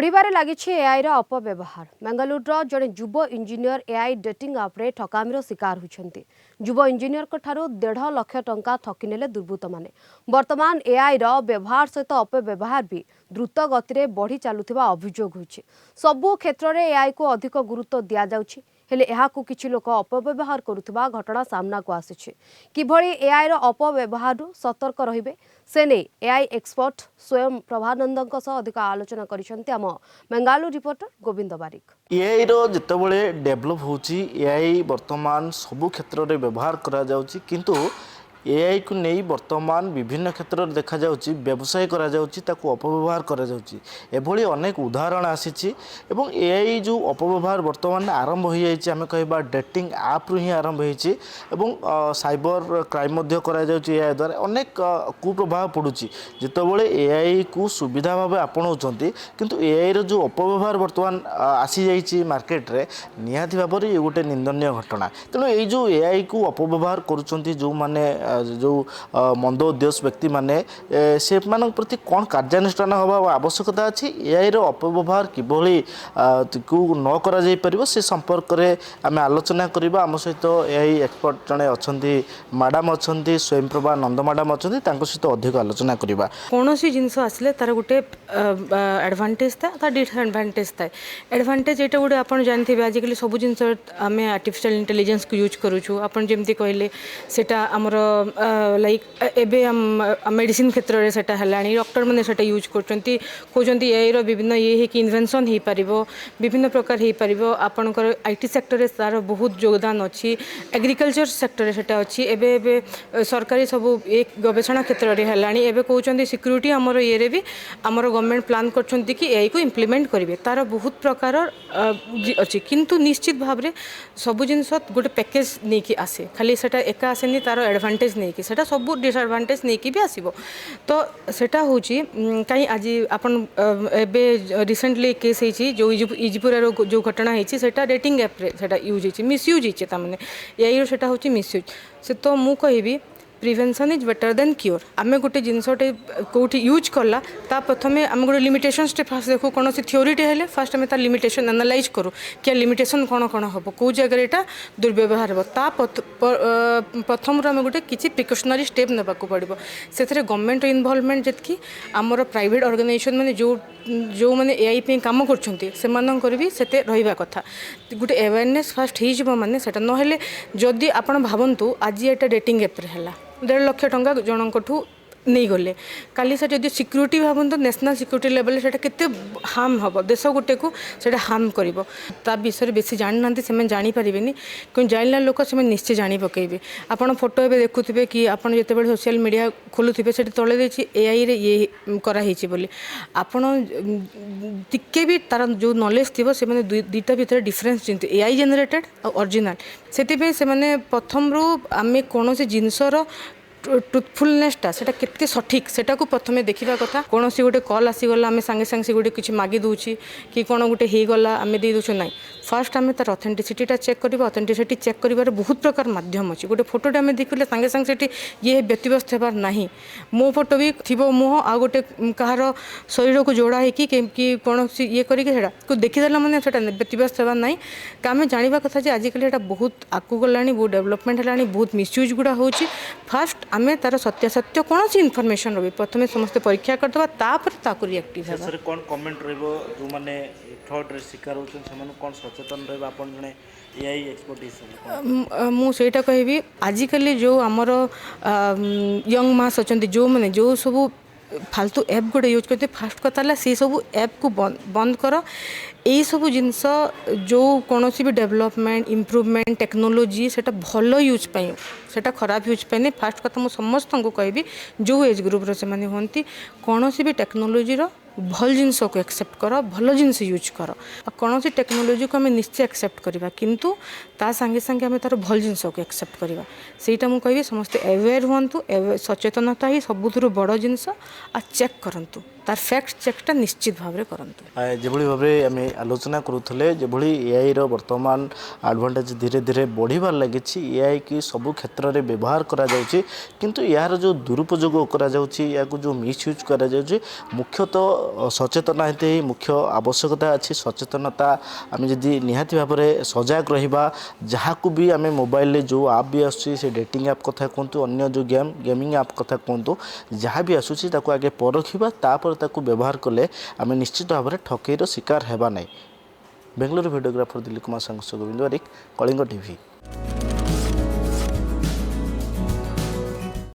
बढ़िबारे लागिछि AI रा अपव्यवहार। बेंगलुरुर जड़े युव engineer AI dating आप्रे ठकामीर शिकार होइछन्ति। युव इंजीनियर ठारू 1.5 लाख टंका ठकिनेले दुर्बृत्त माने। वर्तमान एआई रा व्यवहार सहित अपव्यवहार भी द्रुत गति रे बढ़ी चालुथिबा अभियोग होइछि। सबु क्षेत्र रे एआई को अधिक गुरुत्व दिया जाउछि, हेले एहाकु किछि लोक अपव्यवहार करुथिबा घटना सामना को आसिछि। किभଳି एआई रा अपव्यवहार सतर्क रहिबे से नै एआई एक्सपर्ट स्वयं प्रभानंदଙ୍କ सह अधिक आलोचना करिसन्ति आम बेंगालुरु रिपोर्टर गोविंद बारिक। एआई रो जितेबले डेभलप होची एआई वर्तमान सबु क्षेत्र रे व्यवहार करा जाउची, किंतु एआई को नहीं वर्तमान विभिन्न क्षेत्र में देखा जाउची व्यवसाय करा जाउची, ताकू अपव्यवहार करा जाउची। एभली अनेक उदाहरण आसीची एवं एआई जो अपव्यवहार वर्तमान आरंभ हो जाइछि, आमे कहबा डेटिंग ऐप रु ही आरंभ होइछि एवं साइबर क्राइम मध्य करा जाउची। एआई द्वारा अनेक कुप्रभाव पडुची। जितेबले एआई को सुविधा भाबे आपणाउछन्ति, किंतु एआई रो जो अपव्यवहार वर्तमान आसी जाइछि मार्केट रे, निहाती भाबरे ये गोटे निंदनीय घटना। तेणु एई जो एआई को अपव्यवहार करूछन्ति जो माने जो मंद उद्देश्य व्यक्ति माने से मान प्रति कौन कार्यानुष्ठान हवा आवश्यकता अच्छी, एआई रो अपव्यवहार किभली को न करा जाई परिबो से संपर्क रे आमे आलोचना करिबा। आम सहित एआई एक्सपर्ट जने अछंती, मैडम अछंती, स्वयंप्रभा नंद मैडम अछंती, तांको सहित अधिक आलोचना करिबा। कोनोसी जिंस आसले तार गुटे एडवांटेज था ता डिसएडवांटेज था। एडवांटेज एटा गुटे आपण जानथिबे आजिकली सब जिंस आमे आर्टिफिशियल इंटेलिजेंस को यूज करूछु। आपण जेमति कहले सेटा हमर लाइक एबे मेडिसिन क्षेत्र रे सेटा हलानी, डॉक्टर माने सेटा यूज करचंती, खोजंती एआई रो विभिन्न ये है कि इन्वेंशन हे परिबो, विभिन्न प्रकार हे परिबो। आपनकर आईटी सेक्टर रे तार बहुत योगदान अछि, एग्रीकल्चर सेक्टर रे सेटा अछि। एबे एबे सरकारी सब एक गवेषणा क्षेत्र रे हलानी। एबे कहउचंती सिक्योरिटी हमर ये रे भी हमर गवर्नमेंट प्लान करचंती कि एआई को इंप्लीमेंट करिवे। तार बहुत प्रकार अछि, किंतु निश्चित भाव रे सब जिंस गोटे पैकेज नै कि आसे, खाली सेटा एका आसेनी तार एडवांटेज नहीं कि सेटा सब डिसएडवांटेज नहीं कि भी आसीबो। तो सेटा होची कहीं आज अपन एबे रिसेंटली केस हेची जो इजिपुरा रो जो घटना हेची सेटा डेटिंग ऐप रे सेटा यूज हेची, मिसयूज हेची। ता माने एआई रो सेटा होची मिसयूज से। तो मु कहबी prevention is better than cure. आमे गोटे जिनसटे कोठी यूज कला ता प्रथमे आम गोटे लिमिटेशंस टे फास्ट देखो, कौन सी थ्योरीटे हेले फास्ट आमे तार लिमिटेशन एनालाइज करू कि लिमिटेशन कौन कौन हम कौ जगह एटा दुर्व्यवहार हो। ता प्रथम आम गोटे किसी प्रिकॉशनरी स्टेप नेबाकू पड़ो। से गवर्नमेंट इनवॉल्वमेंट जितकी आमर प्राइवेट ऑर्गेनाइजेशन माने जो माने एआई पे काम करछन्ती सेमानकर भी सेते रहिबा कथा। गोटे अवेयरनेस फास्ट हो जब माने सेटा नहेले जदि आपण भावंतु आज एटा डेटिंग ऐप रे हला 1.5 लाख टंका जनकठू नहीं गले, काली से जब सिक्योरिटी भावत नेशनल सिक्योरिटी लेवल से केते हार्म हम देश गोटे को सेटा हार्म करिवो। ता विषय बेसी जानि नांती से जानि परिबेनी, कोन जानिला लोक से निश्चय जानि पकेबे। आपण फोटो एबे देखुथिबे कि आपण जेतेबेले सोशल मीडिया खोलुथिबे सेठी तळे देछि एआई रे ये करा हिछि बोली। आपण टिके भी तार जो नॉलेज थिबो से माने दुईटा भीतर डिफरेंस चिंतु एआई जनरेटेड और ओरिजिनल। सेति से माने प्रथम रो आमे कोनोसी जिंसर ट्रुथफुलनेसटा सेटा केते सठिक सेटा को प्रथमे देखिबा कथा। कौन सी गोटे कॉल आसीगला आम सांगे सांगे से गोटे किसी मागी दूची कि कौन गोटे हो गला आम दे दूँ ना, फास्ट आम तार ऑथेंटिसिटीटा चेक करवा। ऑथेंटिसिटी चेक कर बहुत प्रकार माध्यम अच्छी। गोटे फोटोटे आम देखिले सांगे सांगे से ये व्यतिव्यस्त होबार नहीं। मो फोटो भी थी मुह आ गोटे कहार शरीर को जोड़ा है कि कौन ये करके देखीदेला मैंने व्यतिव्यस्त होबार नहीं। आम जाना कथा आजिकल एटा बहुत आगू गला, बहुत डेवलपमेंट है, बहुत मिसयूज गुड़ा हो। फास्ट आमे तार सत्यासत्य कौन सी इनफॉरमेशन रही प्रथमे समस्त परीक्षा करदबा, तापर ताकू रिएक्टिव है। सर कोन कमेंट रहबो जो माने फ्रॉड रे शिकार होछन समान कोन सचेतन रहबा आपन जने एआई एक्सपर्ट हिसाब मु सेटा कहबी आजिकली जो आमर यंग मास अछंती जो माने जो सब फालतू ऐप गोटे यूज करते फास्ट कथा से सब ऐप को बंद कर। यही सब जिनस जो कौन भी डेवलपमेंट इम्प्रूवमेंट टेक्नोलोजी सेटा भल यूज पाई सेटा खराब यूज पाए नहीं। फास्ट कथा मुझे समस्त को कहबी जो एज ग्रुप से माने होंती कौन भी टेक्नोलोजी भल जिनस को एक्सेप्ट कर, भल जिनस यूज कर। कौन सी टेक्नोलोजी को आम निश्चय एक्सेप्ट करवा, किंतु ता संगे संगे आम तार भल जिनस को एक्सेप्ट करवा। सेटा मुझे कहबी समस्ते अवेयर हुंतु, सचेतनता ही सबुठ बड़ जिनस आ चेक करंतु। तार फैक्ट चेकटा निश्चित भाव में करंतु। যেভাবে ভাবে আমি আলোচনা করুলে যেভাবে এআই বর্তমান আডভান্টেজ ধীরে ধীরে বড়িবার লাগিছি এআই কি সবু ক্ষেত্রে ব্যবহার করা যাচ্ছে কিন্তু ইয়ার যে দুরুপযোগ করা যাচ্ছে ইয়াকু যে মিসইউজ করা যাচ্ছে মুখ্যতঃ সচেতন হতে মুখ্য আবশ্যকতা আছে সচেতনতা আমি যদি নিহাতি ভাবে সজাগ রহিবা যাহাকু বি আমি মোবাইল যে আপ বি আসছে সে ডেটিং আপ কথা কুহতু অন্য যে গেমিং আপ কথা কুহতু যাহা বি আসুচি তাকে আগে পরখিবা তারপরে তাকে ব্যবহার কলে আমি নিশ্চিত ভাবে ঠকেইর শিকার হেবা নাই। বেঙ্গালুরু ভিডিওগ্রাফর দিলীপ কুমার সাংস গোবিন্দ বারিক, কলিঙ্ଗ টিভি।